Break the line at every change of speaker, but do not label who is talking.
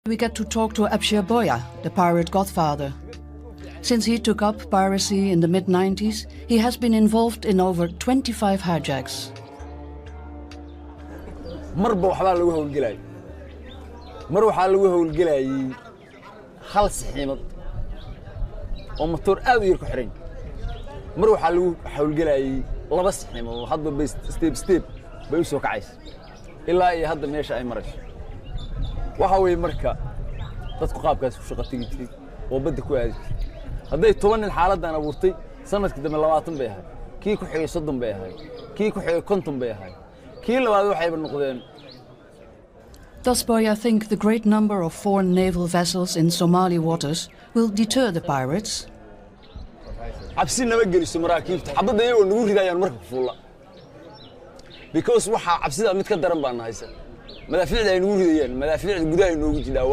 We get to talk to Abshir Boya, the pirate godfather. Since he took up piracy in the mid-90s, he has been involved in over 25 hijacks.
marba waxba lagu hawlgelay waxa lagu hawlgelay hal saxiimad oo motor aad u yar ku xiran waxa lagu hawlgelay laba saxiimad oo hadba step bay soo kacays ilaa ay hadda meesha ay marayso waxa way marka dadku qaabkaas ku shaqo tagi jiray oo badda ku aadi haday 10 nin xaaladan abuurtay sanadkii dambe 20 bay ahayd kii ku xigay 30 bay ahayd kii ku xigay 50 bay ahayd
Does Boya think the great number of foreign naval vessels in Somali waters will deter the pirates?
Because waxa cabsida mid ka daran baan haysan madaafiicda ay nugu ridayeen madaafiicda gudaha ay noogu jidhaa